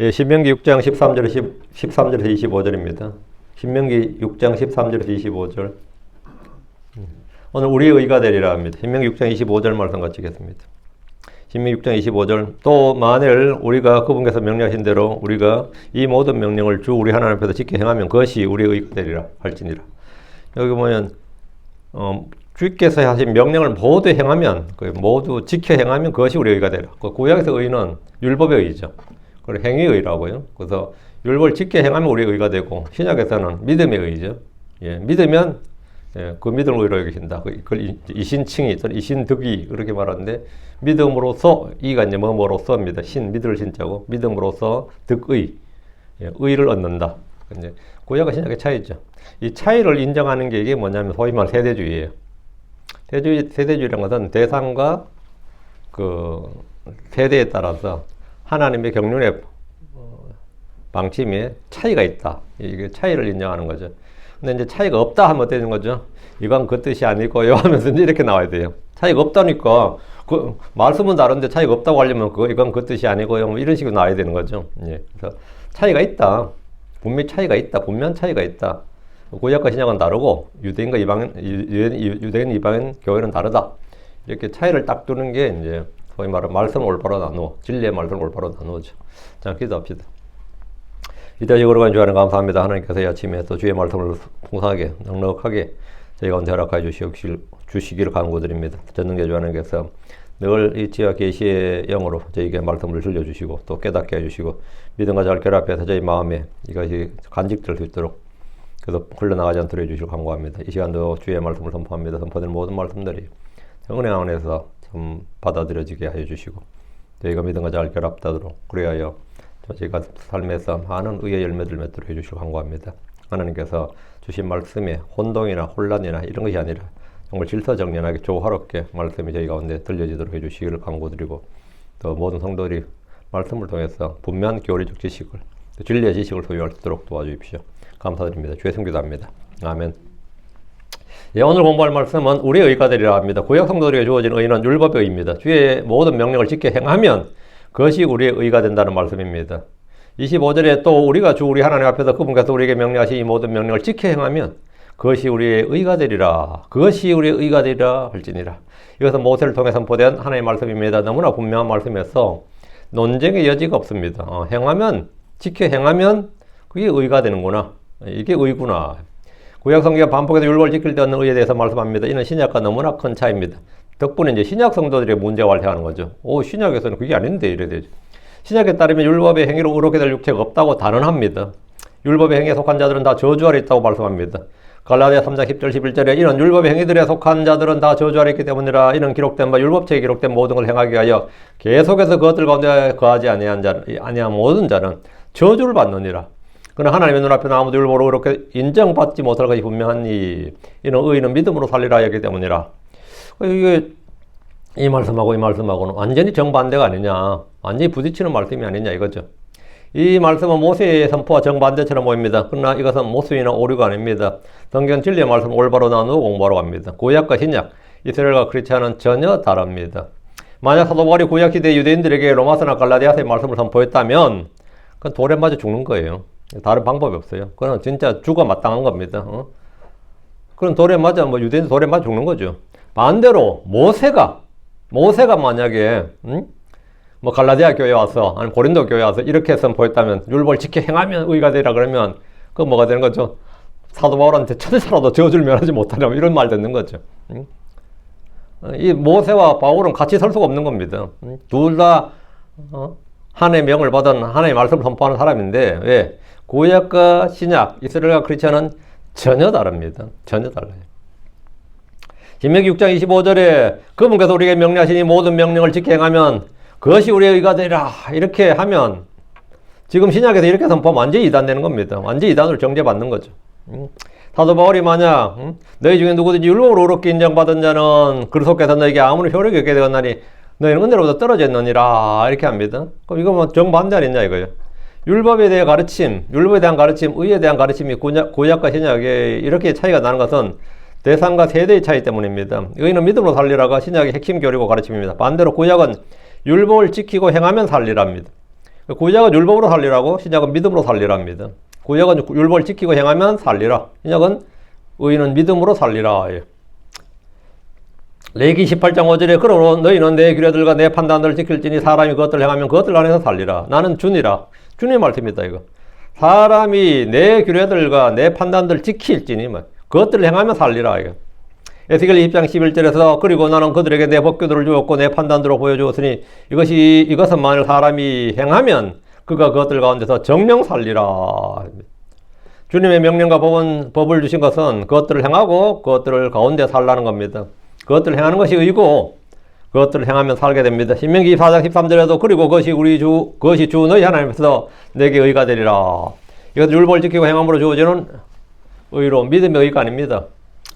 예, 신명기 6장 13절에서 25절입니다. 신명기 6장 13절에서 25절. 오늘 우리의 의가 되리라 합니다. 신명기 6장 25절 말씀 같이 읽겠습니다. 신명기 6장 25절. 또 만일 우리가 그분께서 명령하신 대로 우리가 이 모든 명령을 주 우리 하나님 앞에서 지켜 행하면 그것이 우리의 의가 되리라 할지니라. 여기 보면 주께서 하신 명령을 모두 행하면, 모두 지켜 행하면 그것이 우리의 의가 되리라. 구약에서 의는 율법의 의죠. 그리고 행위의 의라고요. 그래서 율법을 지켜 행하면 우리의 의가 되고, 신약에서는 믿음의 의죠. 예, 믿으면 그 믿음을 의로 여기신다. 그걸 이신칭의 또는 이신득의 그렇게 말하는데, 믿음으로서 이가 이제 뭐로서입니다. 믿을 신자고 믿음으로서 득의, 의를 얻는다. 이제 구약과 신약의 차이죠. 이 차이를 인정하는 게 이게 뭐냐면 소위 말 세대주의예요. 세대주의라는 것은 대상과 그 세대에 따라서 하나님의 경륜의 방침에 차이가 있다. 이게 차이를 인정하는 거죠. 근데 이제 차이가 없다 하면 어떻게 되는 거죠? 이건 그 뜻이 아니고요 하면서 이제 이렇게 나와야 돼요. 차이가 없다니까 그 말씀은 다른데 차이가 없다고 하려면 이건 그 뜻이 아니고요 뭐 이런 식으로 나와야 되는 거죠. 예. 그래서 차이가 있다. 분명히 차이가 있다. 분명 차이가 있다. 구약과 신약은 다르고 유대인과 유대인 이방인 교회는 다르다. 이렇게 차이를 딱 두는 게 이제 소위 말하는 말씀을 올바로 나누어, 진리의 말씀을 올바로 나누어죠. 자, 기도합시다. 이따 영으로 주하는 감사합니다. 하나님께서 이 아침에 또 주의 말씀을 풍성하게, 넉넉하게 저희 가운데 허락하여 주시기를 간구드립니다. 전능계 주 하나님께서 늘 이 지와 계시의 영으로 저희에게 말씀을 들려주시고 또 깨닫게 해주시고 믿음과 잘 결합해서 저희 마음에 이것이 간직될 수 있도록 그래서 흘러나가지 않도록 해주시길 간구합니다. 이 시간도 주의 말씀을 선포합니다. 선포된 모든 말씀들이 은혜 안에서 좀 받아들여지게 하여 주시고 저희가 믿음과 잘 결합되도록 그래야 저희가 삶에서 많은 의의 열매들 맺도록 해주시길 간구합니다. 하나님께서 주신 말씀에 혼동이나 혼란이나 이런 것이 아니라 정말 질서정연하게 조화롭게 말씀이 저희 가운데 들려지도록 해주시기를 간구드리고 또 모든 성도들이 말씀을 통해서 분명한 교리적 지식을 진리의 지식을 소유할 수 있도록 도와주십시오. 감사드립니다. 주의 성기도합니다. 아멘. 예, 오늘 공부할 말씀은 우리의 의가 되리라 합니다. 구약 성도들에게 주어진 의는 율법의 의입니다. 주의 모든 명령을 지켜 행하면 그것이 우리의 의가 된다는 말씀입니다. 25절에 또 우리가 주 우리 하나님 앞에서 그분께서 우리에게 명령하신 이 모든 명령을 지켜 행하면 그것이 우리의 의가 되리라. 그것이 우리의 의가 되리라 할지니라. 이것은 모세를 통해 선포된 하나님의 말씀입니다. 너무나 분명한 말씀에서 논쟁의 여지가 없습니다. 지켜 행하면 그게 의가 되는구나. 이게 의구나. 구약 성경의 반복해서 율법을 지킬 때 얻는 의에 대해서 말씀합니다. 이는 신약과 너무나 큰 차이입니다. 덕분에 이제 신약 성도들의 문제와 발생하는 거죠. 신약에서는 그게 아닌데 이래 되죠. 신약에 따르면 율법의 행위로 의롭게 될 육체가 없다고 단언합니다. 율법의 행위에 속한 자들은 다 저주 아래 있다고 말씀합니다. 갈라디아 3장 10절 11절에 이런 율법의 행위들에 속한 자들은 다 저주 아래 있기 때문이라. 이는 기록된 바 율법책에 기록된 모든 걸 행하게 하여 계속해서 그것들 가운데 거하지 아니한 모든 자는 저주를 받느니라. 그러나 하나님의 눈앞에는 아무도 율법으로 그렇게 인정받지 못할 것이 분명하니 이는 의인은 믿음으로 살리라 하였기 때문이라. 이게 이 말씀하고 이 말씀하고는 완전히 정반대가 아니냐, 완전히 부딪히는 말씀이 아니냐 이거죠. 이 말씀은 모세의 선포와 정반대처럼 보입니다. 그러나 이것은 모순이나 오류가 아닙니다. 성경 진리의 말씀을 올바로 나누어 공부하러 갑니다. 구약과 신약, 이스라엘과 크리스찬은 전혀 다릅니다. 만약 사도 바울이 구약 시대 유대인들에게 로마서나 갈라디아서의 말씀을 선포했다면 그건 돌에 맞아 죽는 거예요. 다른 방법이 없어요. 그건 진짜 죽어 마땅한 겁니다. 그럼 돌에 맞아, 유대인들 돌에 맞아 죽는 거죠. 반대로 모세가 만약에 갈라디아 교회 와서 아니면 고린도 교회 와서 이렇게 선포했다면 율법을 지켜 행하면 의가 되리라 그러면 그건 뭐가 되는 거죠? 사도 바울한테 천사라도 저주를 면하지 못하려면 이런 말 듣는 거죠. 이 모세와 바울은 같이 설 수가 없는 겁니다. 둘 다 하나님의 명을 받은 하나님의 말씀을 선포하는 사람인데 왜? 구약과 신약, 이스라엘과 크리스찬은 전혀 다릅니다. 전혀 달라요. 신명기 6장 25절에 그분께서 우리에게 명령하신 이 모든 명령을 지켜 행하면 그것이 우리의 의가 되리라. 이렇게 하면 지금 신약에서 이렇게 선포하면 완전히 이단되는 겁니다. 완전히 이단으로 정죄받는 거죠. 사도 바울이 만약 너희 중에 누구든지 율법으로 의롭게 인정받은 자는 그 속에서 너에게 아무런 효력이 없게 되었나니 너희는 은혜로부터 떨어져 있느니라 이렇게 합니다. 그럼 이거 뭐 정반대 아니냐 이거예요. 율법에 대한 가르침, 율법에 대한 가르침, 의에 대한 가르침이 구약과 신약에 이렇게 차이가 나는 것은 대상과 세대의 차이 때문입니다. 의는 믿음으로 살리라가 신약의 핵심 교리고 가르침입니다. 반대로 구약은 율법을 지키고 행하면 살리랍니다. 구약은 율법으로 살리라고, 신약은 믿음으로 살리랍니다. 구약은 율법을 지키고 행하면 살리라. 신약은 의인은 믿음으로 살리라. 레위기 18장 5절에 그러므로 너희는 내 규례들과 내 판단들을 지킬지니 사람이 그것들을 행하면 그것들 안에서 살리라. 나는 주니라. 주님의 말씀입니다. 이거. 사람이 내 규례들과 내 판단들을 지킬지니 그것들을 행하면 살리라. 이거. 에스겔 20장 11절에서 그리고 나는 그들에게 내 법규들을 주었고 내 판단들을 보여주었으니 이것은 만일 사람이 행하면 그가 그것들 가운데서 정령 살리라. 주님의 명령과 법을 주신 것은 그것들을 행하고 그것들을 가운데 살라는 겁니다. 그것들을 행하는 것이 의고 그것들을 행하면 살게 됩니다. 신명기 24장 13절에도 그리고 그것이 주 너희 하나님께서 내게 의가 되리라. 이것을 율법을 지키고 행함으로 주어지는 의로 믿음의 의가 아닙니다.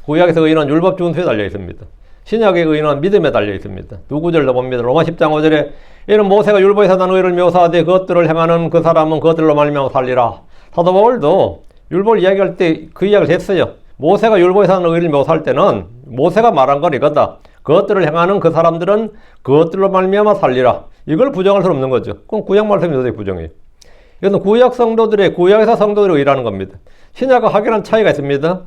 구약에서 의는 율법 준수에 달려 있습니다. 신약의 의는 믿음에 달려 있습니다. 두 구절도 봅니다. 로마 10장 5절에 이는 모세가 율법에서 난 의를 묘사하되 그것들을 행하는 그 사람은 그것들로 말미암아 살리라. 사도 바울도 율법을 이야기할 때 그 이야기를 했어요. 모세가 율법에서 난 의를 묘사할 때는 모세가 말한 건 이거다. 그것들을 행하는 그 사람들은 그것들로 말미암아 살리라. 이걸 부정할 수 없는 거죠. 그럼 구약 말씀이 도저히 부정해요. 이것은 구약에서 성도들의 의라는 겁니다. 신약과 확연한 차이가 있습니다.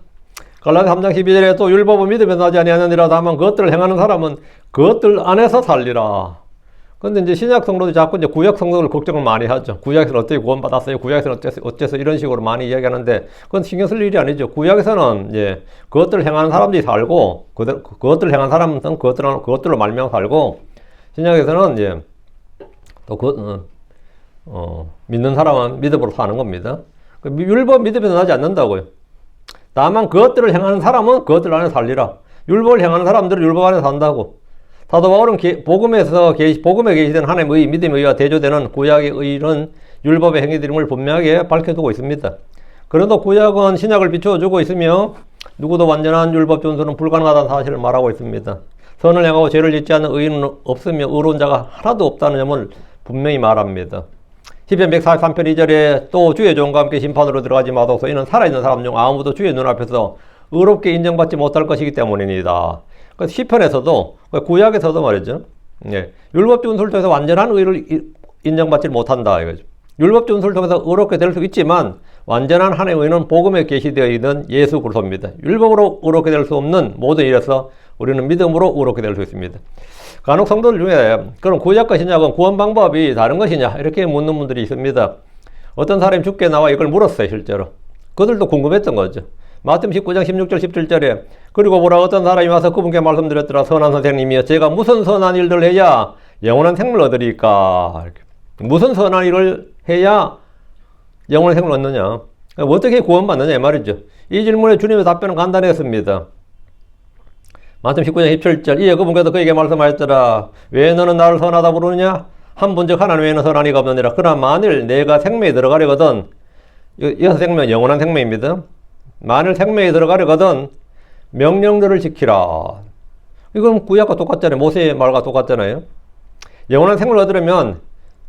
갈라디아 3장 12절에 또 율법은 믿음에 나지 아니하느니라 다만 그것들을 행하는 사람은 그것들 안에서 살리라. 근데 이제 신약 성도들이 자꾸 이제 구약 성도들 걱정을 많이 하죠. 구약에서는 어떻게 구원받았어요? 구약에서는 어째서 이런 식으로 많이 이야기하는데 그건 신경 쓸 일이 아니죠. 구약에서는 이제 그것들을 행하는 사람들이 살고 그것들을 행하는 사람은 그것들로 말미암아 살고 신약에서는 이제 또 믿는 사람은 믿음으로 사는 겁니다. 율법 믿음에 나지 않는다고요. 다만 그것들을 행하는 사람은 그것들 안에 살리라. 율법을 행하는 사람들은 율법 안에 산다고. 사도 바울은 복음에 계시된 하나님의 의, 믿음의 의와 대조되는 구약의 의는 율법의 행위들임을 분명하게 밝혀두고 있습니다. 그래도 구약은 신약을 비추어주고 있으며 누구도 완전한 율법 준수는 불가능하다는 사실을 말하고 있습니다. 선을 행하고 죄를 짓지 않는 의인은 없으며 의로운 자가 하나도 없다는 점을 분명히 말합니다. 시편 143편 2절에 또 주의 종과 함께 심판으로 들어가지 마소서. 이는 살아있는 사람 중 아무도 주의 눈앞에서 의롭게 인정받지 못할 것이기 때문입니다. 그래서 시편에서도 구약에서도 말이죠. 율법 준수를 통해서 완전한 의를 인정받지 못한다 이거죠. 율법 준수를 통해서 의롭게 될 수 있지만 완전한 하나님의 의는 복음에 계시되어 있는 예수 그리스도입니다. 율법으로 의롭게 될 수 없는 모든 일에서 우리는 믿음으로 의롭게 될 수 있습니다. 간혹 성도들 중에 그럼 구약과 신약은 구원 방법이 다른 것이냐 이렇게 묻는 분들이 있습니다. 어떤 사람이 죽게 나와 이걸 물었어요. 실제로 그들도 궁금했던 거죠. 마태복음 19장 16절 17절에 그리고 보라 어떤 사람이 와서 그분께 말씀드렸더라. 선한 선생님이여 제가 무슨 선한 일들을 해야 영원한 생명을 얻으리까. 이렇게. 무슨 선한 일을 해야 영원한 생명을 얻느냐. 어떻게 구원받느냐 이 말이죠. 이 질문에 주님의 답변은 간단했습니다. 마태복음 19장 17절 이에 그분께서 그에게 말씀하였더라. 왜 너는 나를 선하다 부르느냐. 한 분 즉 하나님 외에는 선한 이가 없느니라. 그러나 만일 내가 생명에 들어가려거든 이어서 생명 영원한 생명입니다. 만일 생명에 들어가려거든 명령들을 지키라. 이건 구약과 똑같잖아요. 모세의 말과 똑같잖아요. 영원한 생명을 얻으려면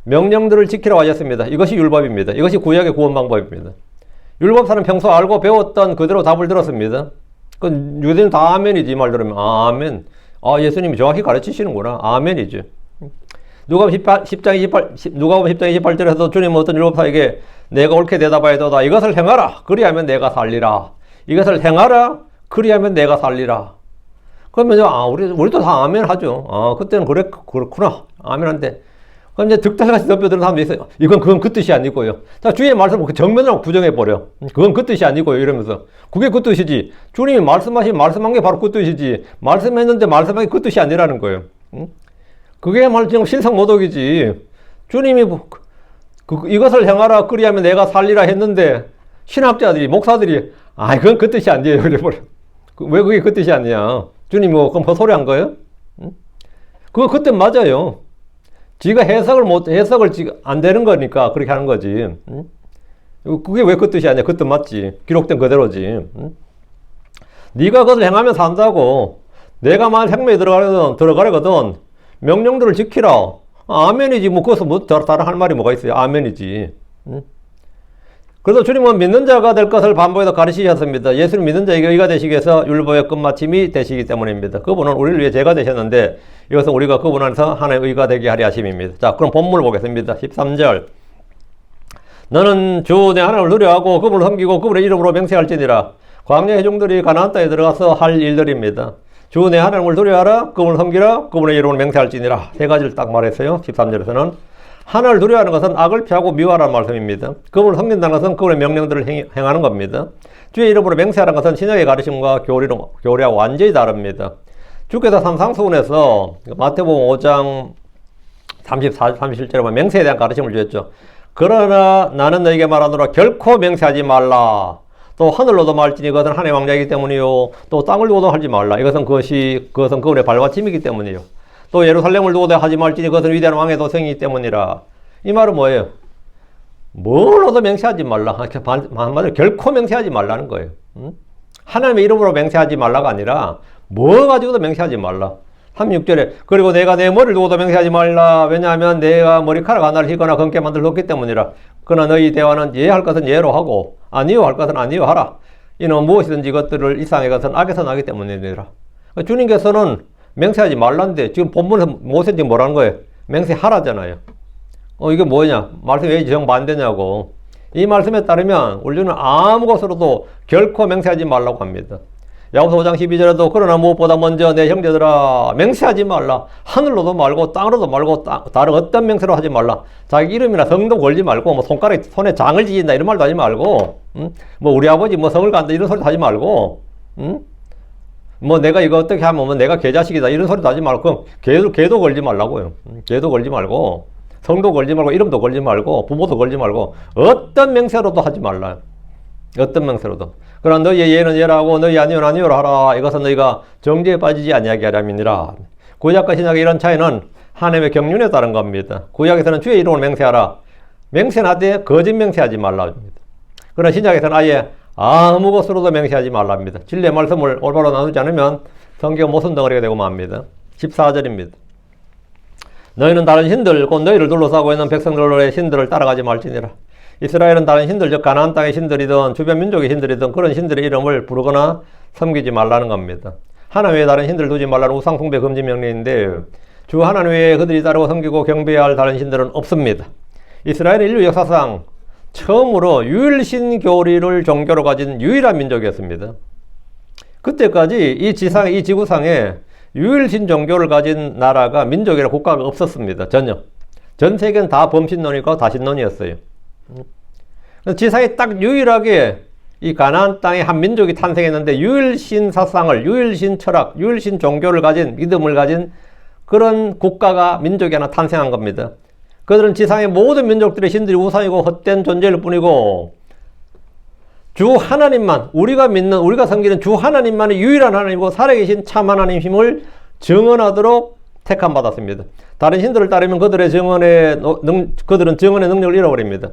명령들을 지키라고 하셨습니다. 이것이 율법입니다. 이것이 구약의 구원 방법입니다. 율법사는 평소 알고 배웠던 그대로 답을 들었습니다. 그 유대인 다 아멘이지. 말 들으면 아멘. 예수님이 정확히 가르치시는구나. 아멘이죠. 누가복음 10장 28절에서 주님은 어떤 율법사에게 내가 옳게 대답하여 도다. 이것을 행하라. 그리하면 내가 살리라. 이것을 행하라. 그리하면 내가 살리라. 그러면 우리도 다 아멘 하죠. 그때는 그렇구나. 아멘한데. 그럼 이제 득달같이 덮여드는 사람도 있어요. 그건 그 뜻이 아니고요. 자, 주의 말씀을 정면으로 부정해버려. 그건 그 뜻이 아니고요. 이러면서. 그게 그 뜻이지. 주님이 말씀한 게 바로 그 뜻이지. 말씀했는데 말씀한 게 그 뜻이 아니라는 거예요. 그게야말로 지금 신성모독이지. 주님이 이것을 행하라 그리하면 내가 살리라 했는데 신학자들이 목사들이 그건 그 뜻이 아니에요. 그래버려. 왜 그게 그 뜻이 아니야? 주님이 그럼 헛소리 한 거예요? 그거 그때 맞아요. 지가 해석을 안 되는 거니까 그렇게 하는 거지. 그게 왜 그 뜻이 아니야? 그 뜻 맞지. 기록된 그대로지. 네가 그것을 행하면 산다고. 내가 만약 생명에 들어가려거든 명령들을 지키라. 아멘이지. 그것은 다른 할 말이 뭐가 있어요? 아멘이지. 그래서 주님은 믿는 자가 될 것을 반복해서 가르치셨습니다. 예수를 믿는 자에게 의가 되시기 위해서 율법의 끝마침이 되시기 때문입니다. 그분은 우리를 위해 죄가 되셨는데 이것은 우리가 그분 안에서 하나님의 의가 되게 하려 하심입니다. 자, 그럼 본문을 보겠습니다. 13절 너는 주 내 하나님을 누려하고 그분을 섬기고 그분의 이름으로 맹세할지니라. 광야 회중들이 가나안 땅에 들어가서 할 일들입니다. 주 내 하나님을 두려워하라, 그분을 섬기라, 그분의 이름으로 맹세할지니라. 세 가지를 딱 말했어요. 13절에서는. 하나님을 두려워하는 것은 악을 피하고 미워하라는 말씀입니다. 그분을 섬긴다는 것은 그분의 명령들을 행하는 겁니다. 주의 이름으로 맹세하라는 것은 신약의 가르침과 교리와 완전히 다릅니다. 주께서 산상수훈에서 마태복음 5장 37절에 보면 맹세에 대한 가르침을 주셨죠. 그러나 나는 너에게 말하노라, 결코 맹세하지 말라. 또 하늘로도 말지니 그것은 하나님의 왕자이기 때문이요. 또 땅을 두고도 하지 말라. 이것은 그분의 발받침이기 때문이요. 또 예루살렘을 두고도 하지 말지니 그것은 위대한 왕의 도성이기 때문이라. 이 말은 뭐예요? 뭘로도 맹세하지 말라. 한마디로 결코 맹세하지 말라는 거예요. 하나님의 이름으로 맹세하지 말라가 아니라 뭐 가지고도 맹세하지 말라. 36절에 그리고 내가 내 머리를 두고도 맹세하지 말라. 왜냐하면 내가 머리카락 하나를 희거나 검게 만들었기 때문이라. 그러나 너희 대화는 예할 것은 예로 하고 아니요 할 것은 아니요 하라. 이는 무엇이든지 이것들을 이상의 것은 악에서 나기 때문이니라. 주님께서는 맹세하지 말란데 지금 본문에서 모세는 지금 뭐라는 거예요? 맹세하라잖아요. 이게 뭐냐? 말씀이 왜 정반대냐고. 이 말씀에 따르면 우리는 아무 것으로도 결코 맹세하지 말라고 합니다. 야고보서 5장 12절에도 그러나 무엇보다 먼저 내 형제들아 맹세하지 말라. 하늘로도 말고 땅으로도 말고 다른 어떤 맹세로 하지 말라. 자기 이름이나 성도 걸지 말고 뭐 손에 장을 지진다 이런 말도 하지 말고 뭐 우리 아버지 뭐 성을 간다 이런 소리도 하지 말고 뭐 내가 이거 어떻게 하면 뭐 내가 개자식이다 이런 소리도 하지 말고 개도 걸지 말라고요. 개도 걸지 말고 성도 걸지 말고 이름도 걸지 말고 부모도 걸지 말고 어떤 맹세로도 하지 말라. 어떤 맹세로도. 그러나 너희의 예는 예라고 너희 아니오는 아니오라 하라. 이것은 너희가 정죄에 빠지지 아니하게 하렴이니라. 구약과 신약의 이런 차이는 하나님의 경륜에 따른 겁니다. 구약에서는 주의 이름으로 맹세하라. 맹세하되 거짓 맹세하지 말라. 그러나 신약에서는 아예 아무 것으로도 맹세하지 말랍니다. 진리의 말씀을 올바로 나누지 않으면 성경 모순 덩어리가 되고 맙니다. 14절입니다. 너희는 다른 신들 곧 너희를 둘러싸고 있는 백성들의 신들을 따라가지 말지니라. 이스라엘은 다른 신들, 즉 가나안 땅의 신들이든 주변 민족의 신들이든 그런 신들의 이름을 부르거나 섬기지 말라는 겁니다. 하나님 외에 다른 신들 두지 말라는 우상 숭배 금지 명령인데 주 하나님 외에 그들이 따르고 섬기고 경배해야 할 다른 신들은 없습니다. 이스라엘은 인류 역사상 처음으로 유일신 교리를 종교로 가진 유일한 민족이었습니다. 그때까지 이 지구상에 유일신 종교를 가진 나라가 민족이나 국가가 없었습니다. 전혀. 전 세계는 다 범신론이고 다신론이었어요. 지상에 딱 유일하게 이 가나안 땅에 한 민족이 탄생했는데 유일신 사상을, 유일신 철학, 유일신 종교를 가진, 믿음을 가진 그런 국가가 민족이 하나 탄생한 겁니다. 그들은 지상의 모든 민족들의 신들이 우상이고 헛된 존재일 뿐이고 주 하나님만, 우리가 믿는, 우리가 섬기는 주 하나님만이 유일한 하나님이고 살아계신 참 하나님 힘을 증언하도록 택함받았습니다. 다른 신들을 따르면 그들은 증언의 능력을 잃어버립니다.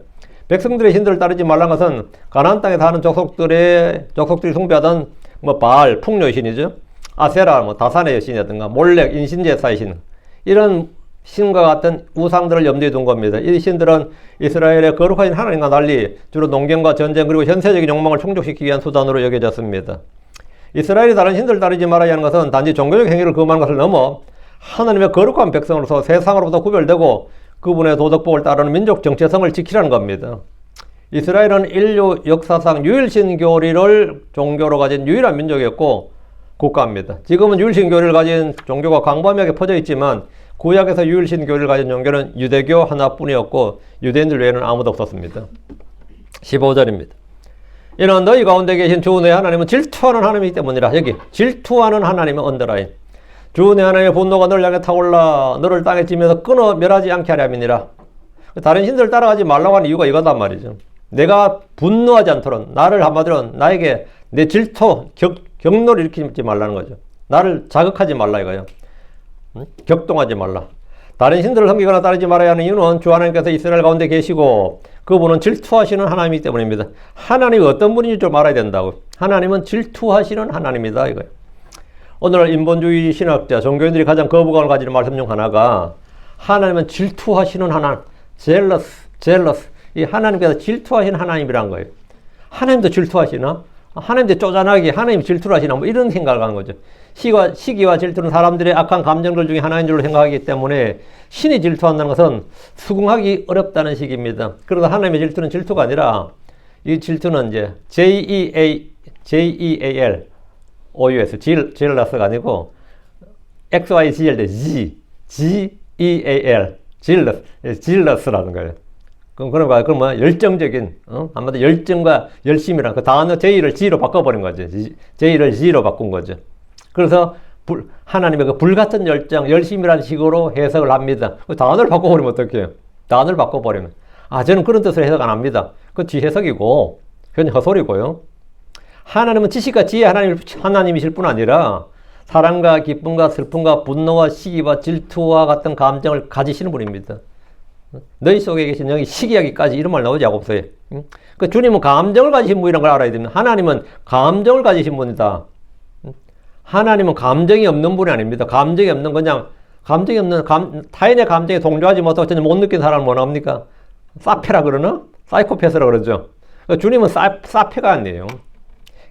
백성들의 신들을 따르지 말라는 것은 가나안 땅에 사는 족속들이 숭배하던 뭐 바알, 풍요의 신이죠. 아세라, 뭐 다산의 신이라든가 몰렉, 인신제사의 신, 이런 신과 같은 우상들을 염두에 둔 겁니다. 이 신들은 이스라엘의 거룩하신 하나님과 달리 주로 농경과 전쟁 그리고 현세적인 욕망을 충족시키기 위한 수단으로 여겨졌습니다. 이스라엘이 다른 신들을 따르지 말아야 하는 것은 단지 종교적 행위를 금하는 것을 넘어 하나님의 거룩한 백성으로서 세상으로부터 구별되고 그분의 도덕법을 따르는 민족 정체성을 지키라는 겁니다. 이스라엘은 인류 역사상 유일신 교리를 종교로 가진 유일한 민족이었고 국가입니다. 지금은 유일신 교리를 가진 종교가 광범위하게 퍼져 있지만 구약에서 유일신 교리를 가진 종교는 유대교 하나뿐이었고 유대인들 외에는 아무도 없었습니다. 15절입니다. 이는 너희 가운데 계신 주 내 하나님은 질투하는 하나님이기 때문이라. 여기 질투하는 하나님은 언더라인. 주 내 하나님의 분노가 너를 향해 타올라 너를 땅에 찌면서 끊어 멸하지 않게 하려함이니라. 다른 신들 따라가지 말라고 하는 이유가 이거단 말이죠. 내가 분노하지 않도록 나를 한마디로 나에게 내 질투, 격노를 일으키지 말라는 거죠. 나를 자극하지 말라 이거예요. 격동하지 말라. 다른 신들을 섬기거나 따르지 말아야 하는 이유는 주 하나님께서 이스라엘 가운데 계시고 그분은 질투하시는 하나님이기 때문입니다. 하나님이 어떤 분인지 좀 알아야 된다고. 하나님은 질투하시는 하나님이다 이거예요. 오늘 인본주의 신학자, 종교인들이 가장 거부감을 가지는 말씀 중 하나가 하나님은 질투하시는 하나님, jealous. 이 하나님께서 질투하시는 하나님이란 거예요. 하나님도 질투하시나? 하나님한테 쪼잔하게 하나님 질투를 하시나 뭐 이런 생각을 하는 거죠. 시기와 질투는 사람들의 악한 감정들 중에 하나인 줄로 생각하기 때문에 신이 질투한다는 것은 수긍하기 어렵다는 식입니다. 그래서 하나님의 질투는 질투가 아니라 이 질투는 이제 Jeal, OUS, jealous가 아니고 XYGL 대 Geal, jealous라는 거예요. 그럼 뭐 열정적인, 한마디로 열정과 열심이라 그 단어 J를 G로 바꿔버린 거죠. J를 G로 바꾼 거죠. 그래서 하나님의 그 불같은 열정, 열심이라는 식으로 해석을 합니다. 그 단어를 바꿔버리면 어떡해요? 단어를 바꿔버리면. 저는 그런 뜻으로 해석 안 합니다. 그건 뒤해석이고, 그건 헛소리고요. 하나님은 지식과 지혜 하나님이실 뿐 아니라 사랑과 기쁨과 슬픔과 분노와 시기와 질투와 같은 감정을 가지시는 분입니다. 너희 속에 계신 영이 시기하기까지 이런 말 나오지 야고보서에. 그 주님은 감정을 가지신 분이라는 걸 알아야 됩니다. 하나님은 감정을 가지신 분이다. 하나님은 감정이 없는 분이 아닙니다. 감정이 없는 타인의 감정에 동조하지 못하고 전혀 못 느낀 사람은 뭐라 합니까? 사페라 그러나? 사이코패스라 그러죠. 주님은 사페가 아니에요.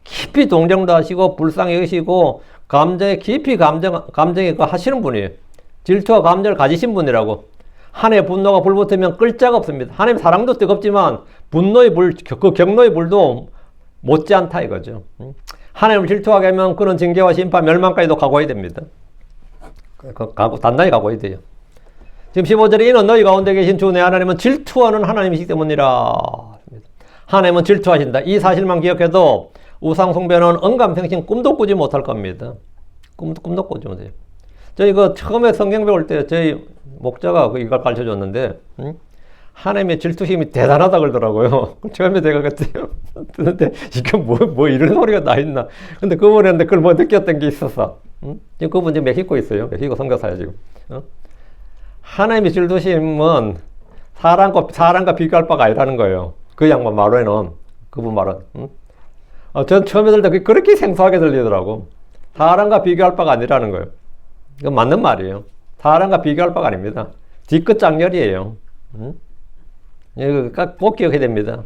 깊이 동정도 하시고 불쌍히 여기시고 감정에 깊이 감정에 하시는 분이에요. 질투와 감정을 가지신 분이라고. 하나님의 분노가 불붙으면 끌 자가 없습니다. 하나님의 사랑도 뜨겁지만 분노의 불, 그 경노의 불도 못지않다 이거죠. 하나님을 질투하게 하면 그런 징계와 심판, 멸망까지도 각오해야 됩니다. 단단히 각오해야 돼요. 지금 15절에 이는 너희 가운데 계신 주 내 하나님은 질투하는 하나님이시기 때문이라. 하나님은 질투하신다. 이 사실만 기억해도 우상 숭배는 언감생심 꿈도 꾸지 못할 겁니다. 꿈도 꾸지 못해요. 저희 처음에 성경 배울 때 저희 목자가 이걸 가르쳐 줬는데, 하나님의 질투심이 대단하다 그러더라고요. 처음에 내가 그랬어요. 듣는데, 이게 뭐 이런 소리가 나 있나. 근데 그분한테 그걸 뭐 느꼈던 게 있었어. 지금 그분 지금 멕시코 있어요. 멕시코 선교사야, 지금. 하나님의 질투심은 사람과 비교할 바가 아니라는 거예요. 그 양반 말로는, 그분 말은. 전 처음에 들을 때 그렇게 생소하게 들리더라고. 사람과 비교할 바가 아니라는 거예요. 이건 맞는 말이에요. 사람과 비교할 바가 아닙니다. 뒤끝 장렬이에요. 이거 꼭 기억해야 됩니다.